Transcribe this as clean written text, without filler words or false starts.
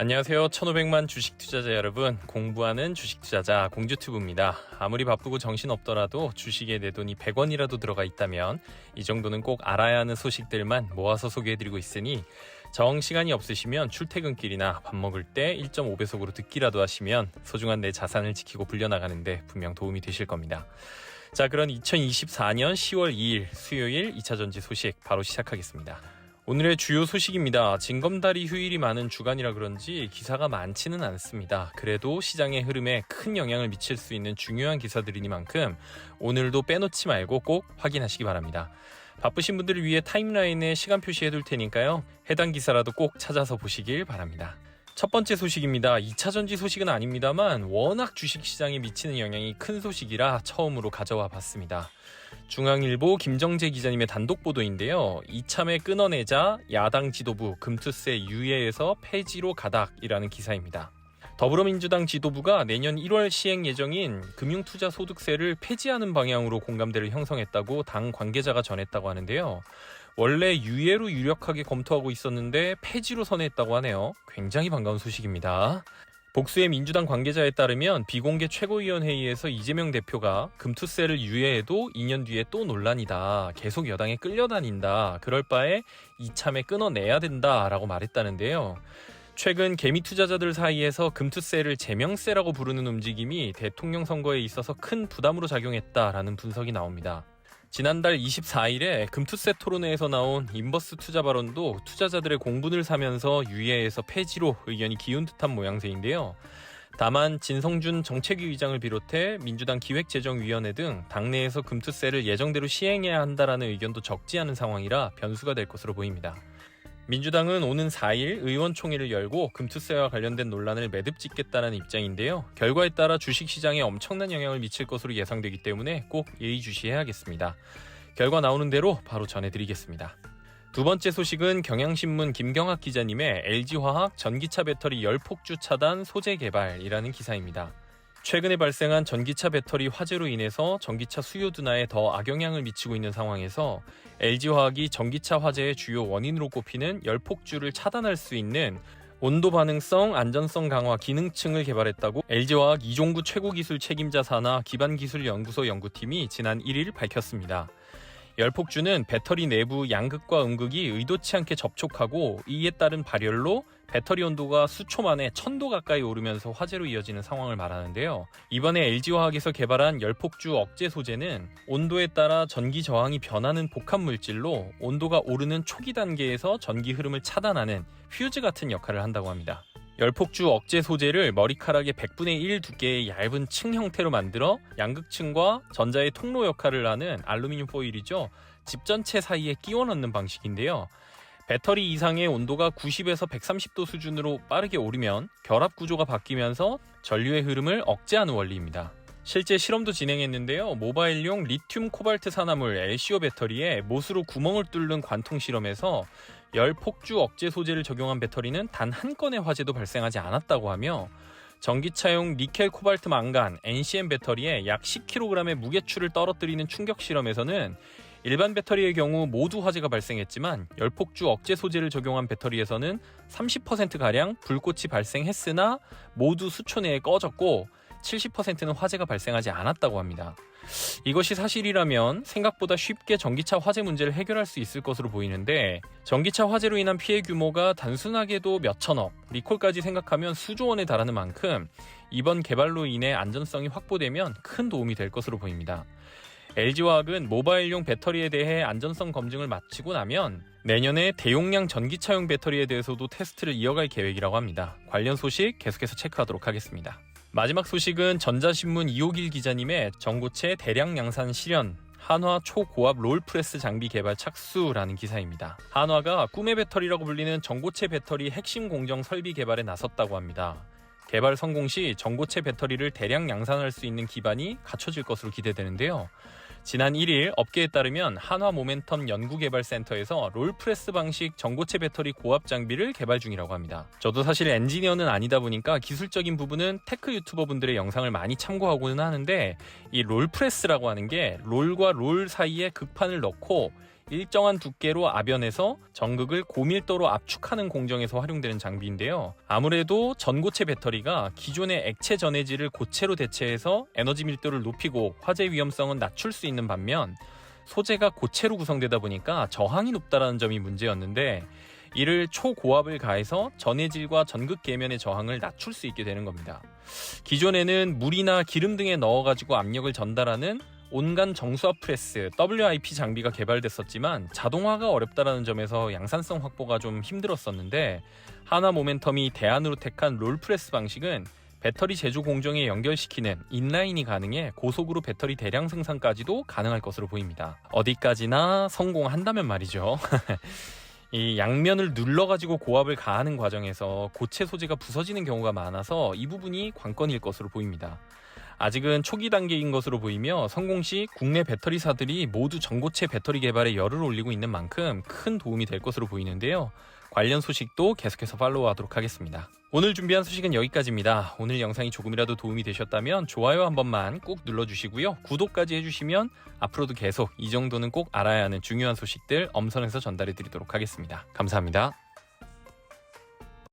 안녕하세요. 1500만 주식 투자자 여러분, 공부하는 주식 투자자 공주튜브입니다. 아무리 바쁘고 정신없더라도 주식에 내 돈이 100원이라도 들어가 있다면 이 정도는 꼭 알아야 하는 소식들만 모아서 소개해드리고 있으니 정 시간이 없으시면 출퇴근길이나 밥 먹을 때 1.5배속으로 듣기라도 하시면 소중한 내 자산을 지키고 불려나가는데 분명 도움이 되실 겁니다. 자, 그럼 2024년 10월 2일 수요일 2차전지 소식 바로 시작하겠습니다. 오늘의 주요 소식입니다. 징검다리 휴일이 많은 주간이라 그런지 기사가 많지는 않습니다. 그래도 시장의 흐름에 큰 영향을 미칠 수 있는 중요한 기사들이니만큼 오늘도 빼놓지 말고 꼭 확인하시기 바랍니다. 바쁘신 분들을 위해 타임라인에 시간 표시해둘 테니까요. 해당 기사라도 꼭 찾아서 보시길 바랍니다. 첫 번째 소식입니다. 2차전지 소식은 아닙니다만 워낙 주식시장에 미치는 영향이 큰 소식이라 처음으로 가져와 봤습니다. 중앙일보 김정재 기자님의 단독 보도인데요. 이참에 끊어내자 야당 지도부 금투세 유예에서 폐지로 가닥이라는 기사입니다. 더불어민주당 지도부가 내년 1월 시행 예정인 금융투자소득세를 폐지하는 방향으로 공감대를 형성했다고 당 관계자가 전했다고 하는데요. 원래 유예로 유력하게 검토하고 있었는데 폐지로 선회했다고 하네요. 굉장히 반가운 소식입니다. 복수의 민주당 관계자에 따르면 비공개 최고위원회의에서 이재명 대표가 금투세를 유예해도 2년 뒤에 또 논란이다. 계속 여당에 끌려다닌다. 그럴 바에 이참에 끊어내야 된다라고 말했다는데요. 최근 개미 투자자들 사이에서 금투세를 제명세라고 부르는 움직임이 대통령 선거에 있어서 큰 부담으로 작용했다라는 분석이 나옵니다. 지난달 24일에 금투세 토론회에서 나온 인버스 투자 발언도 투자자들의 공분을 사면서 유예에서 폐지로 의견이 기운 듯한 모양새인데요. 다만 진성준 정책위 의장을 비롯해 민주당 기획재정위원회 등 당내에서 금투세를 예정대로 시행해야 한다라는 의견도 적지 않은 상황이라 변수가 될 것으로 보입니다. 민주당은 오는 4일 의원총회를 열고 금투세와 관련된 논란을 매듭짓겠다는 입장인데요. 결과에 따라 주식시장에 엄청난 영향을 미칠 것으로 예상되기 때문에 꼭 예의주시해야겠습니다. 결과 나오는 대로 바로 전해드리겠습니다. 두 번째 소식은 경향신문 김경학 기자님의 LG화학 전기차 배터리 열폭주 차단 소재 개발이라는 기사입니다. 최근에 발생한 전기차 배터리 화재로 인해서 전기차 수요 둔화에 더 악영향을 미치고 있는 상황에서 LG화학이 전기차 화재의 주요 원인으로 꼽히는 열폭주를 차단할 수 있는 온도 반응성 안전성 강화 기능층을 개발했다고 LG화학 이종구 최고기술 책임자 산하 기반기술연구소 연구팀이 지난 1일 밝혔습니다. 열폭주는 배터리 내부 양극과 음극이 의도치 않게 접촉하고 이에 따른 발열로 배터리 온도가 수초 만에 1000도 가까이 오르면서 화재로 이어지는 상황을 말하는데요. 이번에 LG화학에서 개발한 열폭주 억제 소재는 온도에 따라 전기 저항이 변하는 복합 물질로 온도가 오르는 초기 단계에서 전기 흐름을 차단하는 퓨즈 같은 역할을 한다고 합니다. 열폭주 억제 소재를 머리카락의 100분의 1 두께의 얇은 층 형태로 만들어 양극층과 전자의 통로 역할을 하는 알루미늄 포일이죠. 집 전체 사이에 끼워 넣는 방식인데요. 배터리 이상의 온도가 90에서 130도 수준으로 빠르게 오르면 결합 구조가 바뀌면서 전류의 흐름을 억제하는 원리입니다. 실제 실험도 진행했는데요. 모바일용 리튬 코발트 산화물 LCO 배터리에 못으로 구멍을 뚫는 관통 실험에서 열폭주 억제 소재를 적용한 배터리는 단 한 건의 화재도 발생하지 않았다고 하며 전기차용 니켈 코발트 망간 NCM 배터리에 약 10kg의 무게추를 떨어뜨리는 충격 실험에서는 일반 배터리의 경우 모두 화재가 발생했지만 열폭주 억제 소재를 적용한 배터리에서는 30%가량 불꽃이 발생했으나 모두 수초 내에 꺼졌고 70%는 화재가 발생하지 않았다고 합니다. 이것이 사실이라면 생각보다 쉽게 전기차 화재 문제를 해결할 수 있을 것으로 보이는데 전기차 화재로 인한 피해 규모가 단순하게도 몇천억, 리콜까지 생각하면 수조 원에 달하는 만큼 이번 개발로 인해 안전성이 확보되면 큰 도움이 될 것으로 보입니다. LG화학은 모바일용 배터리에 대해 안전성 검증을 마치고 나면 내년에 대용량 전기차용 배터리에 대해서도 테스트를 이어갈 계획이라고 합니다. 관련 소식 계속해서 체크하도록 하겠습니다. 마지막 소식은 전자신문 이호길 기자님의 전고체 대량 양산 실현 한화 초고압 롤프레스 장비 개발 착수라는 기사입니다. 한화가 꿈의 배터리라고 불리는 전고체 배터리 핵심 공정 설비 개발에 나섰다고 합니다. 개발 성공 시 전고체 배터리를 대량 양산할 수 있는 기반이 갖춰질 것으로 기대되는데요. 지난 1일 업계에 따르면 한화 모멘텀 연구개발센터에서 롤프레스 방식 전고체 배터리 고압 장비를 개발 중이라고 합니다. 저도 사실 엔지니어는 아니다 보니까 기술적인 부분은 테크 유튜버분들의 영상을 많이 참고하고는 하는데 이 롤프레스라고 하는 게 롤과 롤 사이에 극판을 넣고 일정한 두께로 압연해서 전극을 고밀도로 압축하는 공정에서 활용되는 장비인데요. 아무래도 전고체 배터리가 기존의 액체 전해질을 고체로 대체해서 에너지 밀도를 높이고 화재 위험성은 낮출 수 있는 반면 소재가 고체로 구성되다 보니까 저항이 높다는 점이 문제였는데 이를 초고압을 가해서 전해질과 전극 계면의 저항을 낮출 수 있게 되는 겁니다. 기존에는 물이나 기름 등에 넣어가지고 압력을 전달하는 온간 정수압 프레스 WIP 장비가 개발됐었지만 자동화가 어렵다는 점에서 양산성 확보가 좀 힘들었었는데 하나 모멘텀이 대안으로 택한 롤프레스 방식은 배터리 제조 공정에 연결시키는 인라인이 가능해 고속으로 배터리 대량 생산까지도 가능할 것으로 보입니다. 어디까지나 성공한다면 말이죠. 이 양면을 눌러가지고 고압을 가하는 과정에서 고체 소재가 부서지는 경우가 많아서 이 부분이 관건일 것으로 보입니다. 아직은 초기 단계인 것으로 보이며 성공 시 국내 배터리사들이 모두 전고체 배터리 개발에 열을 올리고 있는 만큼 큰 도움이 될 것으로 보이는데요. 관련 소식도 계속해서 팔로우하도록 하겠습니다. 오늘 준비한 소식은 여기까지입니다. 오늘 영상이 조금이라도 도움이 되셨다면 좋아요 한 번만 꾹 눌러주시고요. 구독까지 해주시면 앞으로도 계속 이 정도는 꼭 알아야 하는 중요한 소식들 엄선해서 전달해 드리도록 하겠습니다. 감사합니다.